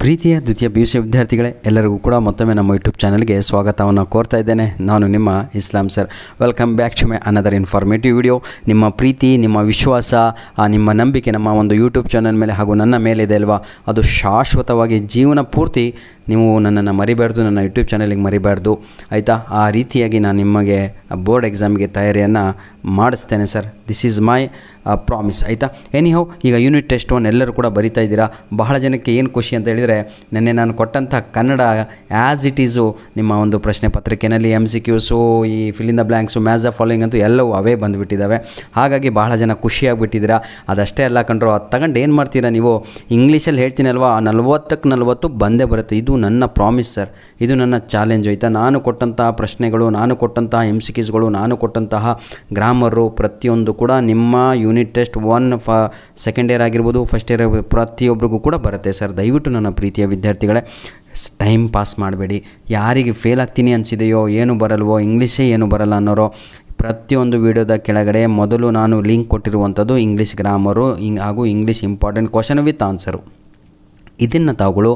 ಪ್ರೀತಿಯ ದ್ವಿತೀಯ PUC ವಿದ್ಯಾರ್ಥಿಗಳೇ, ಎಲ್ಲರಿಗೂ ಕೂಡ ಮತ್ತೊಮ್ಮೆ ನಮ್ಮ ಯೂಟ್ಯೂಬ್ ಚಾನಲ್ಗೆ ಸ್ವಾಗತವನ್ನು ಕೋರ್ತಾ ಇದ್ದೇನೆ. ನಾನು ನಿಮ್ಮ Islam sir. Welcome back to my another informative video. ನಿಮ್ಮ ಪ್ರೀತಿ, ನಿಮ್ಮ ವಿಶ್ವಾಸ, ನಿಮ್ಮ ನಂಬಿಕೆ ನಮ್ಮ ಒಂದು ಯೂಟ್ಯೂಬ್ ಚಾನಲ್ ಮೇಲೆ ಹಾಗೂ ನನ್ನ ಮೇಲೆ ಇದೆ ಅಲ್ವಾ, ಅದು ಶಾಶ್ವತವಾಗಿ ಜೀವನ ಪೂರ್ತಿ ನೀವು ನನ್ನನ್ನು ಮರಿಬಾರ್ದು, ನನ್ನ ಯೂಟ್ಯೂಬ್ ಚಾನಲಿಗೆ ಮರಿಬಾರ್ದು, ಆಯಿತಾ? ಆ ರೀತಿಯಾಗಿ ನಾನು ನಿಮಗೆ ಬೋರ್ಡ್ ಎಕ್ಸಾಮ್ಗೆ ತಯಾರಿಯನ್ನು ಮಾಡಿಸ್ತೇನೆ sir. This is my promise, ಆಯಿತಾ? ಎನಿಹೌ, ಈಗ ಯೂನಿಟ್ ಟೆಸ್ಟ್ 1 ಎಲ್ಲರೂ ಕೂಡ ಬರಿತಾ ಇದ್ದೀರಾ. ಬಹಳ ಜನಕ್ಕೆ ಏನು ಖುಷಿ ಅಂತ ಹೇಳಿದರೆ, ನಿನ್ನೆ ನಾನು ಕೊಟ್ಟಂಥ ಕನ್ನಡ ಆ್ಯಸ್ ಇಟ್ ಈಸು ನಿಮ್ಮ ಒಂದು ಪ್ರಶ್ನೆ ಪತ್ರಿಕೆಯಲ್ಲಿ MCQಸು, ಈ fill in the blanks, match the following ಅಂತೂ ಎಲ್ಲವೂ ಅವೇ ಬಂದುಬಿಟ್ಟಿದ್ದಾವೆ. ಹಾಗಾಗಿ ಬಹಳ ಜನ ಖುಷಿಯಾಗಿಬಿಟ್ಟಿದ್ದೀರಾ. ಅದಷ್ಟೇ ಅಲ್ಲ ಕಂಡ್ರು, ಅದು ತಗೊಂಡು ಏನು ಮಾಡ್ತೀರಾ ನೀವು? ಇಂಗ್ಲೀಷಲ್ಲಿ ಹೇಳ್ತೀನಲ್ವಾ, 40ಕ್ಕೆ 40 ಬಂದೇ ಬರುತ್ತೆ. ಇದು ನನ್ನ ಪ್ರಾಮಿಸ್ ಸರ್, ಇದು ನನ್ನ ಚಾಲೆಂಜ್, ಆಯಿತಾ? ನಾನು ಕೊಟ್ಟಂತಹ ಪ್ರಶ್ನೆಗಳು, ನಾನು ಕೊಟ್ಟಂತಹ MCQsಗಳು, ನಾನು ಕೊಟ್ಟಂತಹ ಗ್ರಾಮರು ಪ್ರತಿಯೊಂದು ಕೂಡ ನಿಮ್ಮ ಯೂನಿಟ್ ಟೆಸ್ಟ್ 1 ಸೆಕೆಂಡ್ ಇಯರ್ ಆಗಿರ್ಬೋದು, ಫಸ್ಟ್ ಇಯರ್ ಆಗಿರ್ಬೋದು, ಪ್ರತಿಯೊಬ್ಬರಿಗೂ ಕೂಡ ಬರುತ್ತೆ ಸರ್. ದಯವಿಟ್ಟು ನನ್ನ ಪ್ರೀತಿಯ ವಿದ್ಯಾರ್ಥಿಗಳೇ, ಟೈಮ್ ಪಾಸ್ ಮಾಡಬೇಡಿ. ಯಾರಿಗೆ ಫೇಲ್ ಆಗ್ತೀನಿ ಅನಿಸಿದೆಯೋ, ಏನು ಬರಲ್ವೋ, ಇಂಗ್ಲೀಷೇ ಏನು ಬರಲ್ಲ ಅನ್ನೋರೋ, ಪ್ರತಿಯೊಂದು ವಿಡಿಯೋದ ಕೆಳಗಡೆ ಮೊದಲು ನಾನು ಲಿಂಕ್ ಕೊಟ್ಟಿರುವಂಥದ್ದು ಇಂಗ್ಲೀಷ್ ಗ್ರಾಮರು ಹಾಗೂ English important question with answer. ಇದನ್ನು ತಾವುಗಳು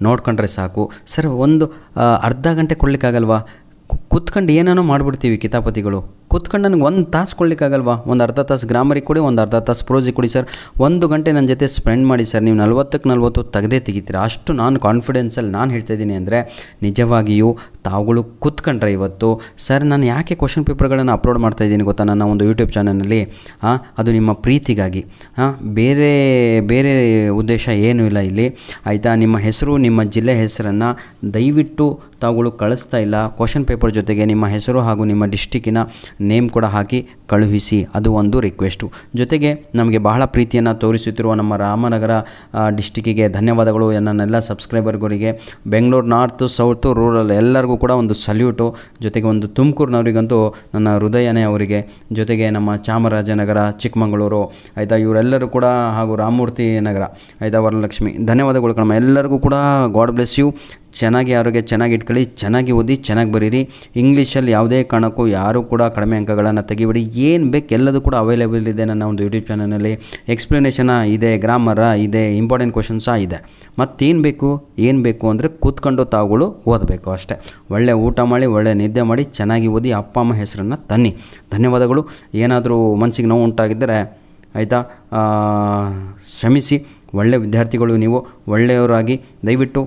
ನೋಡ್ಕೊಂಡ್ರೆ ಸಾಕು ಸರ್. ಒಂದು ಅರ್ಧ ಗಂಟೆ ಕೊಡಲಿಕ್ಕಾಗಲ್ವಾ? ಕೂತ್ಕೊಂಡು ಏನೇನೋ ಮಾಡಿಬಿಡ್ತೀವಿ ಕಿತಾಪತಿಗಳು. ಕೂತ್ಕೊಂಡು ನನಗೆ 1 ತಾಸು ಕೊಡಲಿಕ್ಕಾಗಲ್ವಾ? ಒಂದು ಅರ್ಧ ತಾಸು ಗ್ರಾಮರಿಗೆ ಕೊಡಿ, ಒಂದು ಅರ್ಧ ತಾಸು ಪ್ರೋಸಿಗೆ ಕೊಡಿ ಸರ್. 1 ಗಂಟೆ ನನ್ನ ಜೊತೆ ಸ್ಪೆಂಡ್ ಮಾಡಿ ಸರ್. ನೀವು 40ಕ್ಕೆ 40 ತೆಗೆದೇ ತೆಗಿತೀರಾ. ಅಷ್ಟು ನಾನು ಕಾನ್ಫಿಡೆನ್ಸಲ್ಲಿ ನಾನು ಹೇಳ್ತಾಯಿದ್ದೀನಿ ಅಂದರೆ, ನಿಜವಾಗಿಯೂ ತಾವುಗಳು ಕೂತ್ಕೊಂಡ್ರೆ ಇವತ್ತು ಸರ್, ನಾನು ಯಾಕೆ ಕ್ವಶನ್ ಪೇಪರ್ಗಳನ್ನು ಅಪ್ಲೋಡ್ ಮಾಡ್ತಾಯಿದ್ದೀನಿ ಗೊತ್ತಾ ನನ್ನ ಒಂದು ಯೂಟ್ಯೂಬ್ ಚಾನಲ್ನಲ್ಲಿ? ಅದು ನಿಮ್ಮ ಪ್ರೀತಿಗಾಗಿ, ಬೇರೆ ಬೇರೆ ಉದ್ದೇಶ ಏನೂ ಇಲ್ಲ ಇಲ್ಲಿ, ಆಯಿತಾ? ನಿಮ್ಮ ಹೆಸರು, ನಿಮ್ಮ ಜಿಲ್ಲೆ ಹೆಸರನ್ನು ದಯವಿಟ್ಟು ತಾವುಗಳು ಕಳಿಸ್ತಾ ಇಲ್ಲ. ಕ್ವಶನ್ ಪೇಪರ್ ಜೊತೆಗೆ ನಿಮ್ಮ ಹೆಸರು ಹಾಗೂ ನಿಮ್ಮ ಡಿಸ್ಟಿಕ್ಕಿನ ನೇಮ್ ಕೂಡ ಹಾಕಿ ಕಳುಹಿಸಿ, ಅದು ಒಂದು ರಿಕ್ವೆಸ್ಟು. ಜೊತೆಗೆ ನಮಗೆ ಬಹಳ ಪ್ರೀತಿಯನ್ನು ತೋರಿಸುತ್ತಿರುವ ನಮ್ಮ ರಾಮನಗರ ಡಿಸ್ಟಿಕ್ಕಿಗೆ ಧನ್ಯವಾದಗಳು. ನನ್ನೆಲ್ಲ ಸಬ್ಸ್ಕ್ರೈಬರ್ಗಳಿಗೆ, ಬೆಂಗಳೂರು ನಾರ್ತು, ಸೌತು, ರೂರಲ್ ಎಲ್ಲರಿಗೂ ಕೂಡ ಒಂದು ಸಲ್ಯೂಟು. ಜೊತೆಗೆ ಒಂದು ತುಮಕೂರಿನವರಿಗಂತೂ ನನ್ನ ಹೃದಯನೇ ಅವರಿಗೆ. ಜೊತೆಗೆ ನಮ್ಮ ಚಾಮರಾಜನಗರ, ಚಿಕ್ಕಮಗಳೂರು, ಆಯಿತಾ, ಇವರೆಲ್ಲರೂ ಕೂಡ, ಹಾಗೂ ರಾಮಮೂರ್ತಿ ನಗರ, ಆಯಿತಾ, ವರಲಕ್ಷ್ಮಿ, ಧನ್ಯವಾದಗಳು ಕಣಮ್ಮ. ಎಲ್ಲರಿಗೂ ಕೂಡ ಗಾಡ್ ಬ್ಲೆಸ್ ಯು. ಚೆನ್ನಾಗಿ ಆರೋಗ್ಯ ಚೆನ್ನಾಗಿ ಇಟ್ಕೊಳ್ಳಿ, ಚೆನ್ನಾಗಿ ಓದಿ, ಚೆನ್ನಾಗಿ ಬರೀರಿ. ಇಂಗ್ಲೀಷಲ್ಲಿ ಯಾವುದೇ ಕಾರಣಕ್ಕೂ ಯಾರೂ ಕೂಡ ಕಡಿಮೆ ಅಂಕಗಳನ್ನು ತೆಗಿಬೇಡಿ. ಏನು ಬೇಕು ಎಲ್ಲದೂ ಕೂಡ ಅವೈಲೇಬಲ್ ಇದೆ ನನ್ನ ಒಂದು ಯೂಟ್ಯೂಬ್ ಚಾನಲಲ್ಲಿ. ಎಕ್ಸ್ಪ್ಲನೇಷನ ಇದೆ, ಗ್ರಾಮರ ಇದೆ, ಇಂಪಾರ್ಟೆಂಟ್ ಕ್ವಶನ್ಸ ಇದೆ. ಮತ್ತೇನು ಬೇಕು, ಏನು ಬೇಕು ಅಂದರೆ ಕೂತ್ಕೊಂಡು ತಾವುಗಳು ಓದಬೇಕು ಅಷ್ಟೇ. ಒಳ್ಳೆ ಊಟ ಮಾಡಿ, ಒಳ್ಳೆ ನಿದ್ದೆ ಮಾಡಿ, ಚೆನ್ನಾಗಿ ಓದಿ, ಅಪ್ಪ ಅಮ್ಮ ಹೆಸರನ್ನು ತನ್ನಿ. ಧನ್ಯವಾದಗಳು. ಏನಾದರೂ ಮನಸ್ಸಿಗೆ ನೋವು ಉಂಟಾಗಿದ್ದರೆ, ಆಯಿತಾ, ಕ್ಷಮಿಸಿ. ಒಳ್ಳೆಯ ವಿದ್ಯಾರ್ಥಿಗಳು ನೀವು, ಒಳ್ಳೆಯವರಾಗಿ ದಯವಿಟ್ಟು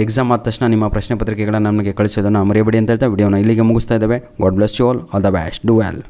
ಎಕ್ಸಾಮ್ ಆದ ತಕ್ಷಣ ನಿಮ್ಮ ಪ್ರಶ್ನೆ ಪತ್ರಿಕೆಗಳನ್ನು ನಮಗೆ ಕಳಿಸೋದನ್ನು ಮರೆಯಬೇಡಿ ಅಂತ ಹೇಳ್ತಾ ವಿಡಿಯೋನ ಇಲ್ಲಿಗೆ ಮುಗಿಸ್ತಾ ಇದ್ದೇವೆ. God bless you all the best, do well.